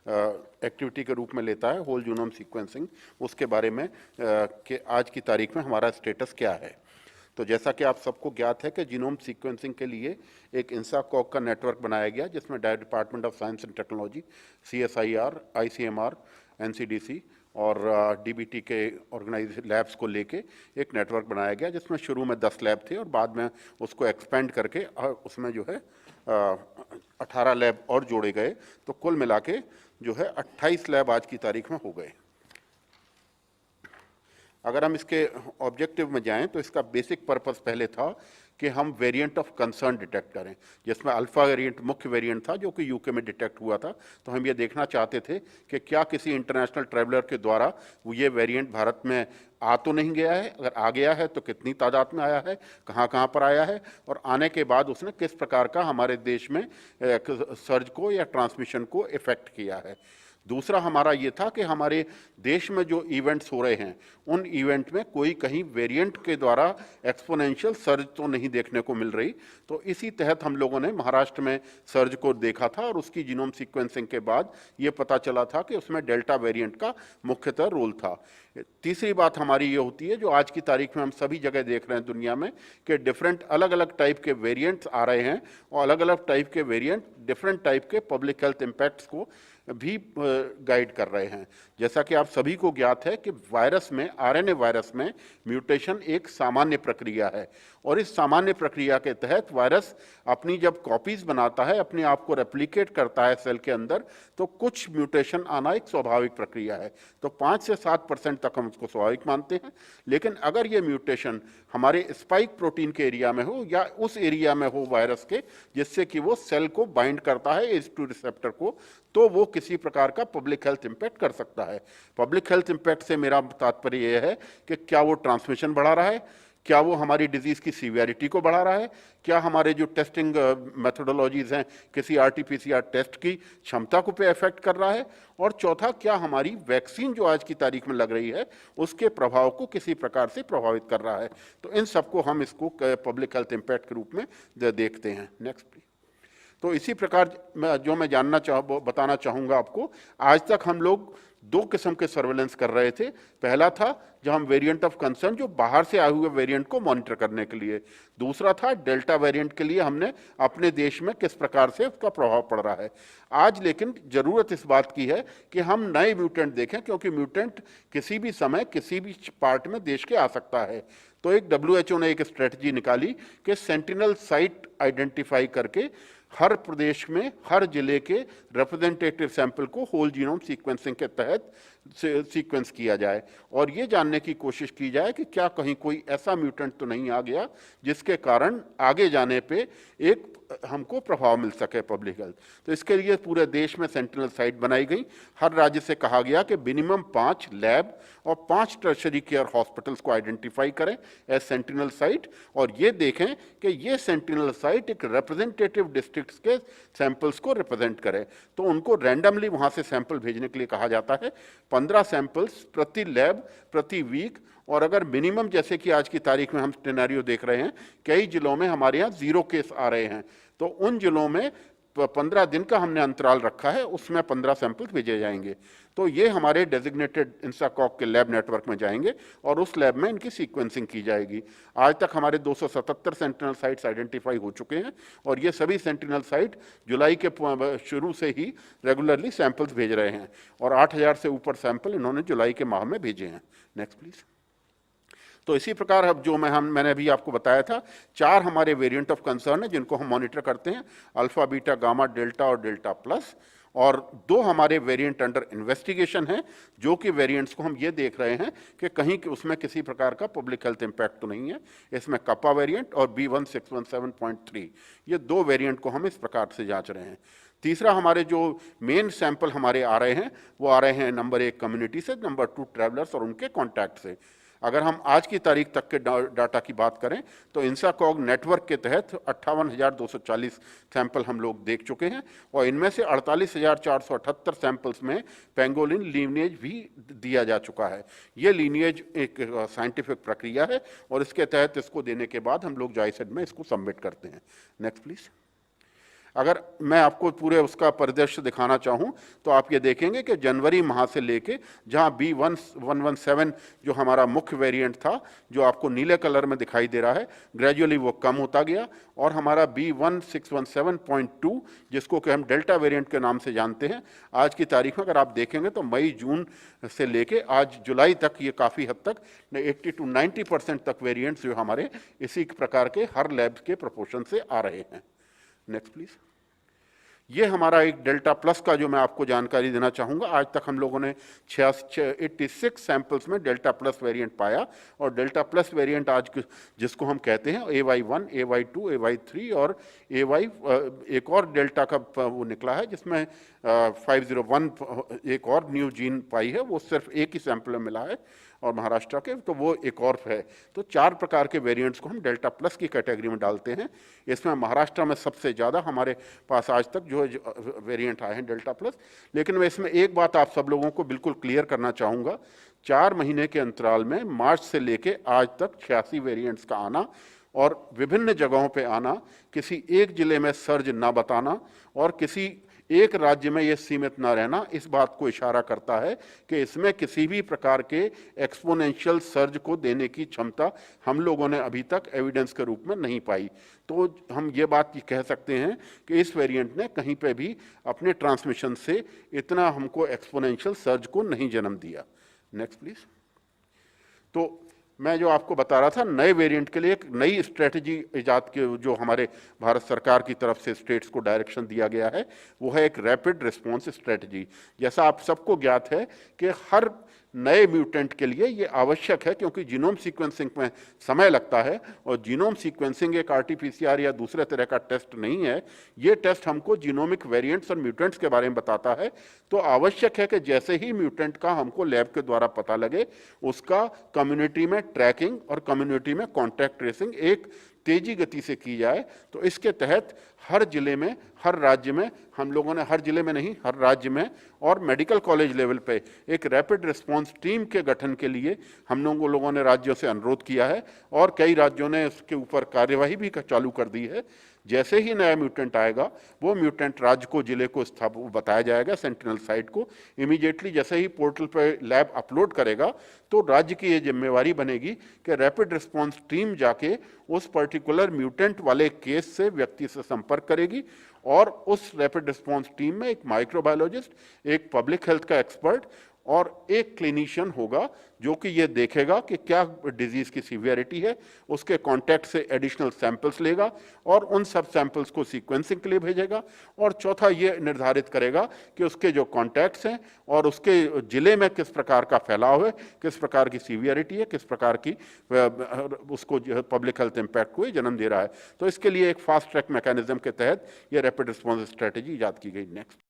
Activity के रूप में लेता है, होल जीनोम सीक्वेंसिंग, उसके बारे में कि आज की तारीख में हमारा स्टेटस क्या है। तो जैसा कि आप सबको ज्ञात है कि जीनोम सीक्वेंसिंग के लिए एक इंसाकॉग का नेटवर्क बनाया गया, जिसमें department of science and technology, CSIR, ICMR, NCDC और DBT के ऑर्गेनाइज लैब्स को लेके एक नेटवर्क बनाया गया, जिसमें शुरू में 10 लैब थे और बाद में उसको एक्सपेंड करके उसमें जो है 18 लैब और जोड़े गए। तो कुल मिला के जो है 28 लैब आज की तारीख में हो गए। अगर हम इसके ऑब्जेक्टिव में जाएं तो इसका बेसिक पर्पस पहले था कि हम वेरिएंट ऑफ कंसर्न डिटेक्ट करें, जिसमें अल्फा वेरिएंट मुख्य वेरिएंट था जो कि यूके में डिटेक्ट हुआ था। तो हम ये देखना चाहते थे कि क्या किसी इंटरनेशनल ट्रैवलर के द्वारा ये वेरिएंट भारत में आ तो नहीं गया है, अगर आ गया है तो कितनी तादाद में आया है, कहाँ कहाँ पर आया है, और आने के बाद उसने किस प्रकार का हमारे देश में सर्ज को या ट्रांसमिशन को इफेक्ट किया है। दूसरा हमारा ये था कि हमारे देश में जो इवेंट्स हो रहे हैं उन इवेंट में कोई कहीं वेरिएंट के द्वारा एक्सपोनेंशियल सर्ज तो नहीं देखने को मिल रही। तो इसी तहत हम लोगों ने महाराष्ट्र में सर्ज को देखा था और उसकी जीनोम सीक्वेंसिंग के बाद ये पता चला था कि उसमें डेल्टा वेरिएंट का मुख्यतः रोल था। तीसरी बात हमारी ये होती है, जो आज की तारीख में हम सभी जगह देख रहे हैं दुनिया में, कि डिफरेंट अलग अलग टाइप के वेरिएंट्स आ रहे हैं और अलग अलग टाइप के वेरिएंट डिफरेंट टाइप के पब्लिक हेल्थ इम्पैक्ट्स को भी गाइड कर रहे हैं। जैसा कि आप सभी को ज्ञात है कि वायरस में, RNA वायरस में म्यूटेशन एक सामान्य प्रक्रिया है और इस सामान्य प्रक्रिया के तहत वायरस अपनी जब कॉपीज बनाता है, अपने आप को रेप्लिकेट करता है सेल के अंदर, तो कुछ म्यूटेशन आना एक स्वाभाविक प्रक्रिया है। तो 5 से 7% तक हम उसको स्वाभाविक मानते हैं। लेकिन अगर ये म्यूटेशन हमारे स्पाइक प्रोटीन के एरिया में हो या उस एरिया में हो वायरस के जिससे कि वो सेल को बाइंड करता है ACE2 रिसेप्टर को, तो वो किसी प्रकार का पब्लिक हेल्थ इंपैक्ट कर सकता है। पब्लिक हेल्थ इंपैक्ट से मेरा तात्पर्य यह है कि क्या वो ट्रांसमिशन बढ़ा रहा है, क्या वो हमारी डिजीज की सीवियरिटी को बढ़ा रहा है, क्या हमारे जो टेस्टिंग मेथोडोलॉजीज हैं किसी RT-PCR टेस्ट की क्षमता को पे इफेक्ट कर रहा है, और चौथा, क्या हमारी वैक्सीन जो आज की तारीख में लग रही है उसके प्रभाव को किसी प्रकार से प्रभावित कर रहा है। तो इन सबको हम इसको पब्लिक हेल्थ इंपैक्ट के रूप में देखते हैं। Next please. तो इसी प्रकार जो मैं बताना चाहूँगा आपको, आज तक हम लोग 2 किस्म के सर्वेलेंस कर रहे थे। पहला था जब हम वेरिएंट ऑफ कंसर्न, जो बाहर से आए हुए वेरिएंट को मॉनिटर करने के लिए। दूसरा था डेल्टा वेरिएंट के लिए हमने अपने देश में किस प्रकार से उसका प्रभाव पड़ रहा है। आज लेकिन जरूरत इस बात की है कि हम नए म्यूटेंट देखें, क्योंकि म्यूटेंट किसी भी समय किसी भी पार्ट में देश के आ सकता है। तो एक WHO ने एक स्ट्रेटजी निकाली कि सेंटिनल साइट आइडेंटिफाई करके हर प्रदेश में हर जिले के रिप्रेजेंटेटिव सैंपल को होल जीनोम सीक्वेंसिंग के तहत सीक्वेंस किया जाए और ये जानने की कोशिश की जाए कि क्या कहीं कोई ऐसा म्यूटेंट तो नहीं आ गया जिसके कारण आगे जाने पे एक हमको प्रभाव मिल सके पब्लिक हेल्थ। तो इसके लिए पूरे देश में सेंटिनल साइट बनाई गई। हर राज्य से कहा गया कि मिनिमम 5 लैब और 5 टर्शरी केयर हॉस्पिटल्स को आइडेंटिफाई करें एज सेंटिनल साइट, और ये देखें कि ये सेंटिनल साइट एक रिप्रेजेंटेटिव डिस्ट्रिक्ट्स के सैंपल्स को रिप्रेजेंट करे। तो उनको रैंडमली वहाँ से सैंपल भेजने के लिए कहा जाता है। 15 सैंपल्स प्रति लैब प्रति वीक, और अगर मिनिमम, जैसे कि आज की तारीख में हम सिनेरियो देख रहे हैं, कई जिलों में हमारे यहाँ 0 केस आ रहे हैं, तो उन जिलों में 15 दिन का हमने अंतराल रखा है, उसमें 15 सैंपल भेजे जाएंगे। तो ये हमारे डेजिग्नेटेड इंसाकॉग के लैब नेटवर्क में जाएंगे और उस लैब में इनकी सीक्वेंसिंग की जाएगी। आज तक हमारे 277 सेंटिनल साइट्स आइडेंटिफाई हो चुके हैं और ये सभी सेंटिनल साइट जुलाई के शुरू से ही रेगुलरली सैंपल्स भेज रहे हैं और 8000 से ऊपर सैंपल इन्होंने जुलाई के माह में भेजे हैं। Next please. तो इसी प्रकार अब जो मैंने अभी आपको बताया था, 4 हमारे वेरिएंट ऑफ कंसर्न है जिनको हम मॉनिटर करते हैं, अल्फा, बीटा, गामा, डेल्टा और डेल्टा प्लस, और 2 हमारे वेरिएंट अंडर इन्वेस्टिगेशन हैं, जो कि वेरिएंट्स को हम ये देख रहे हैं कि कहीं उसमें किसी प्रकार का पब्लिक हेल्थ इंपैक्ट तो नहीं है। इसमें कप्पा वेरिएंट और B1617.3, ये 2 वेरिएंट को हम इस प्रकार से जांच रहे हैं। तीसरा, हमारे जो मेन सैंपल हमारे आ रहे हैं वो आ रहे हैं नंबर 1 कम्युनिटी से, नंबर 2 ट्रैवलर्स और उनके कॉन्टैक्ट से। अगर हम आज की तारीख तक के डाटा की बात करें तो इंसाकॉग नेटवर्क के तहत 58,240 सैंपल हम लोग देख चुके हैं और इनमें से 48,478 सैंपल्स में पेंगोलिन लीनिएज भी दिया जा चुका है। ये लीनिएज एक साइंटिफिक प्रक्रिया है और इसके तहत इसको देने के बाद हम लोग जायसेड में इसको सबमिट करते हैं। Next please. अगर मैं आपको पूरे उसका परिदृश्य दिखाना चाहूँ तो आप ये देखेंगे कि जनवरी माह से लेके जहाँ B1117 जो हमारा मुख्य वेरिएंट था, जो आपको नीले कलर में दिखाई दे रहा है, ग्रेजुअली वो कम होता गया और हमारा B1617.2 जिसको कि हम डेल्टा वेरिएंट के नाम से जानते हैं, आज की तारीख में अगर आप देखेंगे तो मई जून से लेके आज जुलाई तक ये काफ़ी हद तक 80 to 90% तक वेरिएंट्स जो हमारे इसी प्रकार के हर लैब के प्रोपोर्शन से आ रहे हैं। Next please. ये हमारा एक डेल्टा प्लस का जो मैं आपको जानकारी देना चाहूँगा। आज तक हम लोगों ने 86 सैंपल्स में डेल्टा प्लस वेरिएंट पाया और डेल्टा प्लस वेरिएंट आज जिसको हम कहते हैं AY1, AY2, AY3 और AY एक और डेल्टा का वो निकला है जिसमें 501 एक और न्यू जीन पाई है, वो सिर्फ एक ही सैंपल में मिला है और महाराष्ट्र के, तो वो एक और है। तो 4 प्रकार के वेरिएंट्स को हम डेल्टा प्लस की कैटेगरी में डालते हैं। इसमें महाराष्ट्र में सबसे ज़्यादा हमारे पास आज तक जो वेरिएंट आए हैं डेल्टा प्लस। लेकिन मैं इसमें एक बात आप सब लोगों को बिल्कुल क्लियर करना चाहूँगा, 4 महीने के अंतराल में मार्च से लेके आज तक 86 वेरिएंट्स का आना और विभिन्न जगहों पे आना, किसी एक जिले में सर्ज ना बताना और किसी एक राज्य में ये सीमित ना रहना, इस बात को इशारा करता है कि इसमें किसी भी प्रकार के एक्सपोनेंशियल सर्ज को देने की क्षमता हम लोगों ने अभी तक एविडेंस के रूप में नहीं पाई। तो हम ये बात कह सकते हैं कि इस वेरिएंट ने कहीं पे भी अपने ट्रांसमिशन से इतना हमको एक्सपोनेंशियल सर्ज को नहीं जन्म दिया। Next please. तो मैं जो आपको बता रहा था, नए वेरिएंट के लिए एक नई स्ट्रेटजी इजाद के जो हमारे भारत सरकार की तरफ से स्टेट्स को डायरेक्शन दिया गया है, वो है एक रैपिड रिस्पॉन्स स्ट्रेटजी। जैसा आप सबको ज्ञात है कि हर नए म्यूटेंट के लिए ये आवश्यक है, क्योंकि जीनोम सीक्वेंसिंग में समय लगता है और जीनोम सीक्वेंसिंग एक RT-PCR या दूसरे तरह का टेस्ट नहीं है। ये टेस्ट हमको जीनोमिक वेरिएंट्स और म्यूटेंट्स के बारे में बताता है। तो आवश्यक है कि जैसे ही म्यूटेंट का हमको लैब के द्वारा पता लगे, उसका कम्युनिटी में ट्रैकिंग और कम्युनिटी में कॉन्टैक्ट ट्रेसिंग एक तेजी गति से की जाए। तो इसके तहत हर जिले में, हर राज्य में, हम लोगों ने हर जिले में नहीं, हर राज्य में और मेडिकल कॉलेज लेवल पे एक रैपिड रिस्पांस टीम के गठन के लिए हम लोगों ने राज्यों से अनुरोध किया है और कई राज्यों ने इसके ऊपर कार्यवाही भी चालू कर दी है। जैसे ही नया म्यूटेंट आएगा, वो म्यूटेंट राज्य को, जिले को बताया जाएगा, सेंटिनल साइट को। इमीडिएटली जैसे ही पोर्टल पर लैब अपलोड करेगा, तो राज्य की ये जिम्मेवारी बनेगी कि रैपिड रिस्पांस टीम जाके उस पर्टिकुलर म्यूटेंट वाले केस से व्यक्ति से संपर्क करेगी और उस रैपिड रिस्पांस टीम में एक माइक्रोबायोलॉजिस्ट, एक पब्लिक हेल्थ का एक्सपर्ट और एक क्लिनिशियन होगा जो कि ये देखेगा कि क्या डिजीज की सीवियरिटी है, उसके कॉन्टैक्ट से एडिशनल सैंपल्स लेगा और उन सब सैंपल्स को सीक्वेंसिंग के लिए भेजेगा। और चौथा ये निर्धारित करेगा कि उसके जो कॉन्टैक्ट्स हैं और उसके जिले में किस प्रकार का फैलाव है, किस प्रकार की सीवियरिटी है, किस प्रकार की उसको पब्लिक हेल्थ इम्पैक्ट को जन्म दे रहा है। तो इसके लिए एक फास्ट ट्रैक मैकेनिज्म के तहत ये रैपिड रिस्पॉन्स स्ट्रेटेजी इजाद की गई। नेक्स्ट।